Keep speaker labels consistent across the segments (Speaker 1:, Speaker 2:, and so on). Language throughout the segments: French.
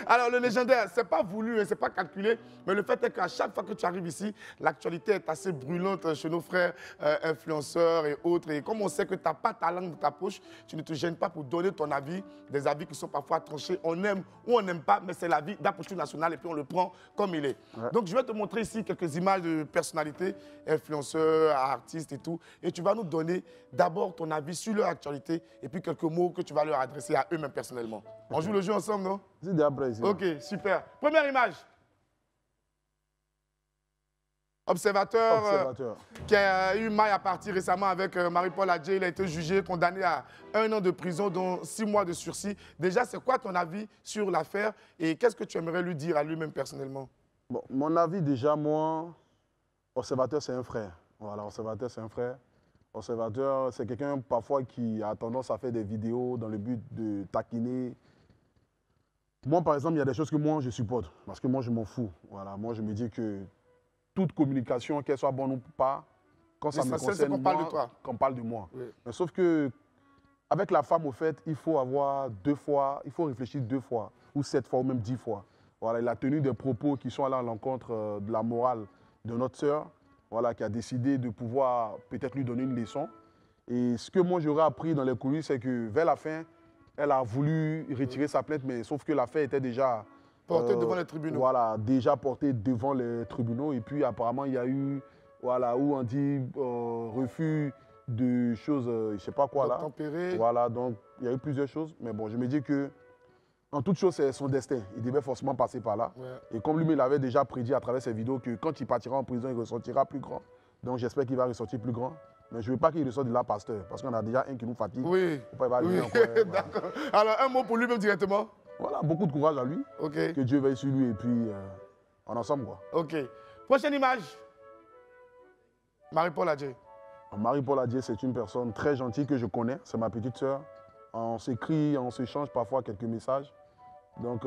Speaker 1: Alors, le légendaire, c'est pas voulu et c'est pas calculé, mais le fait est qu'à chaque fois que tu arrives ici, l'actualité est assez brûlante chez nos frères influenceurs et autres. Et comme on sait que tu n'as pas ta langue dans ta poche, tu ne te gênes pas pour donner ton avis, des avis qui sont parfois tranchés. On aime ou on n'aime pas, mais c'est l'avis d'Apouchou National et puis on le prend comme il est. Ouais. Donc, je vais te montrer ici quelques images de personnalités, influenceurs, artistes et tout. Et tu vas nous donner d'abord ton avis sur leur actualité et puis quelques mots que tu vas leur adresser à eux-mêmes personnellement. On joue le jeu ensemble, non?
Speaker 2: C'est d'après ici.
Speaker 1: Ok, super. Première image. Observateur. Qui a eu maille à partir récemment avec Marie-Paul Adjei. Il a été jugé, condamné à 1 an de prison, dont 6 mois de sursis. Déjà, c'est quoi ton avis sur l'affaire et qu'est-ce que tu aimerais lui dire à lui-même personnellement?
Speaker 2: Bon, mon avis, déjà, moi, Observateur, c'est un frère. Voilà, Observateur, c'est un frère. Observateur, c'est quelqu'un parfois qui a tendance à faire des vidéos dans le but de taquiner. Moi, par exemple, il y a des choses que moi, je supporte. Parce que moi, je m'en fous. Voilà, moi, je me dis que toute communication, qu'elle soit bonne ou pas, quand ça me concerne, qu'on parle de moi. Oui. Mais sauf que, avec la femme, au fait, il faut avoir 2 fois, il faut réfléchir 2 fois, ou 7 fois, ou même 10 fois. Voilà, il a tenu des propos qui sont allés à l'encontre de la morale de notre sœur, voilà, qui a décidé de pouvoir peut-être lui donner une leçon. Et ce que moi, j'aurais appris dans les coulisses, c'est que vers la fin, elle a voulu retirer sa plainte, mais sauf que l'affaire était déjà
Speaker 1: portée devant les tribunaux.
Speaker 2: Voilà, déjà portée devant les tribunaux. Et puis apparemment, il y a eu, voilà, où on dit refus de choses, je ne sais pas quoi là.
Speaker 1: Tempéré.
Speaker 2: Voilà, donc il y a eu plusieurs choses. Mais bon, je me dis que, en toute chose, c'est son destin. Il devait forcément passer par là. Ouais. Et comme lui, il avait déjà prédit à travers ses vidéos que quand il partira en prison, il ressortira plus grand. Donc j'espère qu'il va ressortir plus grand. Mais je ne veux pas qu'il ressorte de là, pasteur, parce qu'on a déjà un qui nous fatigue.
Speaker 1: Oui.
Speaker 2: Oui.
Speaker 1: D'accord. Alors, un mot pour lui-même directement.
Speaker 2: Voilà, beaucoup de courage à lui.
Speaker 1: Okay.
Speaker 2: Que Dieu veille sur lui et puis en ensemble, quoi.
Speaker 1: OK. Prochaine image. Marie-Paul Adjei.
Speaker 2: Marie-Paul Adjei, c'est une personne très gentille que je connais. C'est ma petite sœur. On s'écrit, on s'échange parfois quelques messages. Donc,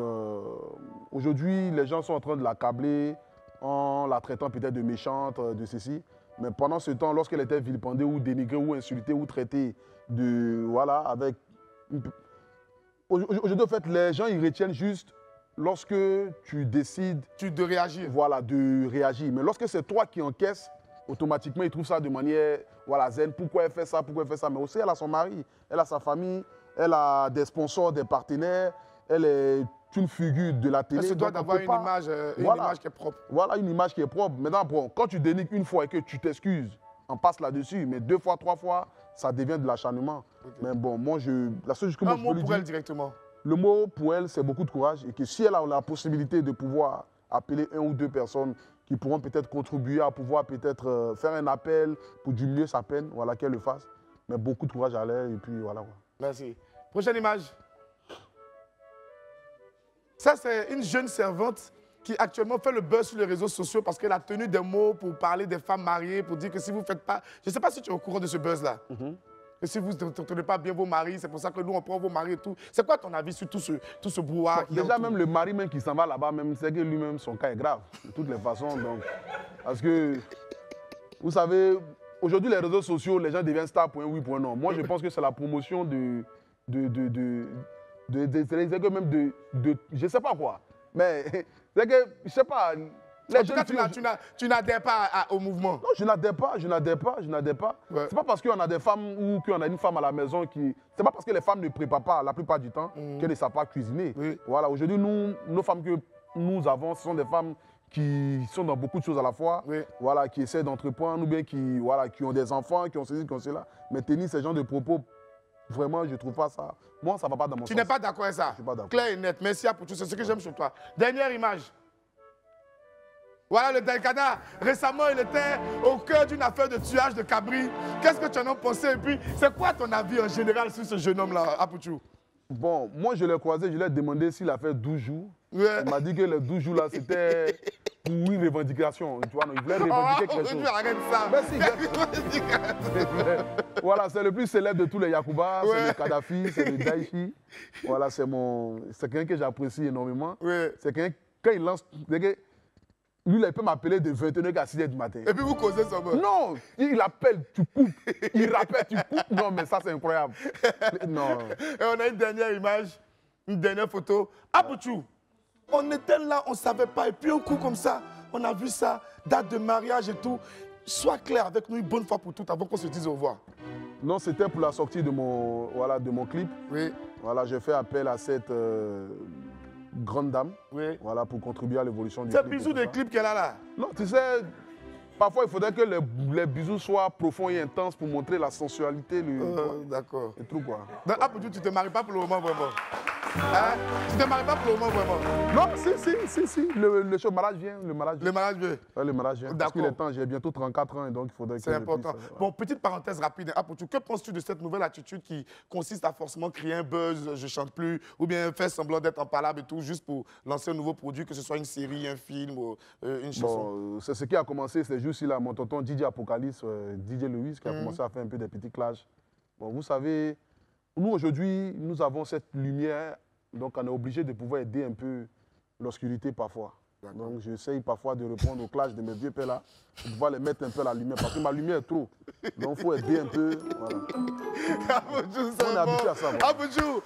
Speaker 2: aujourd'hui, les gens sont en train de l'accabler en la traitant peut-être de méchante, de ceci. Mais pendant ce temps, lorsqu'elle était vilipendée ou dénigrée ou insultée ou traitée de... Voilà, avec... Aujourd'hui, en fait, les gens, ils retiennent juste lorsque tu décides...
Speaker 1: De réagir.
Speaker 2: Voilà, de réagir. Mais lorsque c'est toi qui encaisses, automatiquement, ils trouvent ça de manière, voilà, zen. Pourquoi elle fait ça? Pourquoi elle fait ça? Mais aussi, elle a son mari, elle a sa famille, elle a des sponsors, des partenaires, elle est une figure de la télé.
Speaker 1: Elle se doit d'avoir une image qui est propre.
Speaker 2: Voilà, une image qui est propre. Maintenant, bon, quand tu dénigres une fois et que tu t'excuses, on passe là-dessus. Mais 2 fois, 3 fois, ça devient de l'acharnement. Okay. Mais bon, moi, la seule chose que moi, je peux lui dire... Un mot
Speaker 1: pour elle directement.
Speaker 2: Le mot pour elle, c'est beaucoup de courage. Et que si elle a la possibilité de pouvoir appeler 1 ou 2 personnes qui pourront peut-être contribuer à pouvoir peut-être faire un appel pour diminuer sa peine, voilà, qu'elle le fasse. Mais beaucoup de courage à elle et puis voilà.
Speaker 1: Merci. Prochaine image. Ça, c'est une jeune servante qui actuellement fait le buzz sur les réseaux sociaux parce qu'elle a tenu des mots pour parler des femmes mariées, pour dire que si vous ne faites pas... Je ne sais pas si tu es au courant de ce buzz-là. Que si vous ne tenez pas bien vos maris, c'est pour ça que nous, on prend vos maris et tout. C'est quoi ton avis sur tout ce brouhaha?
Speaker 2: Déjà, même le mari même qui s'en va là-bas, même c'est que lui-même, son cas est grave. De toutes les façons, donc... Parce que, vous savez, aujourd'hui, les réseaux sociaux, les gens deviennent stars pour un oui, pour un non. Moi, je pense que c'est la promotion je sais pas quoi. Mais, c'est que, je sais pas...
Speaker 1: En tout cas, tu n'adhères pas au mouvement.
Speaker 2: Non, je n'adhère pas. Ouais. C'est pas parce qu'on a des femmes ou qu'on a une femme à la maison qui... C'est pas parce que les femmes ne préparent pas la plupart du temps qu'elles ne savent pas cuisiner. Oui. Voilà, aujourd'hui, nos femmes que nous avons, ce sont des femmes qui sont dans beaucoup de choses à la fois, voilà, qui essaient d'entreprendre ou bien qui, voilà, qui ont des enfants, qui ont ceci, qui ont cela. Mais tenir ce genre de propos, vraiment, je ne trouve pas ça. Moi, ça ne va pas dans mon sens.
Speaker 1: Tu n'es pas d'accord avec ça?
Speaker 2: Je suis pas d'accord.
Speaker 1: Clair et net. Merci pour tout. C'est ce que j'aime sur toi. Dernière image. Voilà le Daikana. Récemment, il était au cœur d'une affaire de tuage de cabri. Qu'est-ce que tu en as pensé? Et puis, c'est quoi ton avis en général sur ce jeune homme-là, Apouchou?
Speaker 2: Bon, moi, je l'ai croisé, je lui ai demandé s'il a fait 12 jours. Ouais. Il m'a dit que les 12 jours, là, c'était pour une revendication. Tu vois, il voulait revendiquer quelque chose.
Speaker 1: Arrête ça.
Speaker 2: Merci. Voilà, c'est le plus célèbre de tous les Yacouba. C'est le Kadhafi, c'est le Daïchi. Voilà, c'est quelqu'un que j'apprécie énormément. C'est quelqu'un, quand il lance... Lui, là, il peut m'appeler de 21h à 6h du matin.
Speaker 1: Et puis vous causez ça.
Speaker 2: Non, il appelle, tu coupes. Il rappelle, tu coupes. Non, mais ça, c'est incroyable. Non.
Speaker 1: Et on a une dernière image, une dernière photo. Apouchou, On était là, on ne savait pas. Et puis un coup comme ça, on a vu ça, date de mariage et tout. Sois clair avec nous une bonne fois pour toutes avant qu'on se dise au revoir.
Speaker 2: Non, c'était pour la sortie de mon, voilà, de mon clip.
Speaker 1: Oui.
Speaker 2: Voilà, j'ai fait appel à cette grande dame,
Speaker 1: Oui.
Speaker 2: voilà, pour contribuer à l'évolution du
Speaker 1: C'est
Speaker 2: clip.
Speaker 1: le bisou des clips qu'elle a là.
Speaker 2: Non, tu sais, parfois il faudrait que les bisous soient profonds et intenses pour montrer la sensualité,
Speaker 1: D'accord.
Speaker 2: le truc quoi.
Speaker 1: Donc, Apodou, tu ne te maries pas pour le moment vraiment. Hein? Tu ne te maries pas pour le moment vraiment.
Speaker 2: Non, si. Le mariage vient. Le mariage vient.
Speaker 1: Le mariage veut.
Speaker 2: Ouais, le mariage vient. Parce qu'il est temps, j'ai bientôt 34 ans et donc il faudrait que.
Speaker 1: C'est important.
Speaker 2: je puisse,
Speaker 1: Bon, petite parenthèse rapide. Apodou, que penses-tu de cette nouvelle attitude qui consiste à forcément créer un buzz, je chante plus, ou bien faire semblant d'être en palabre et tout, juste pour lancer un nouveau produit, que ce soit une série, un film ou une chanson?
Speaker 2: Bon, c'est ce qui a commencé, c'est juste là, mon tonton DJ Apocalypse, DJ Louis, qui a commencé à faire un peu des petits clashs. Bon, vous savez, nous aujourd'hui, nous avons cette lumière, donc on est obligé de pouvoir aider un peu l'obscurité parfois. Donc j'essaye parfois de répondre aux clashs de mes vieux pères là, pour pouvoir les mettre un peu à la lumière, parce que ma lumière est trop. Donc il faut aider un peu. Voilà.
Speaker 1: Apodou,
Speaker 2: On est habitué à ça. Voilà.
Speaker 1: Apodou,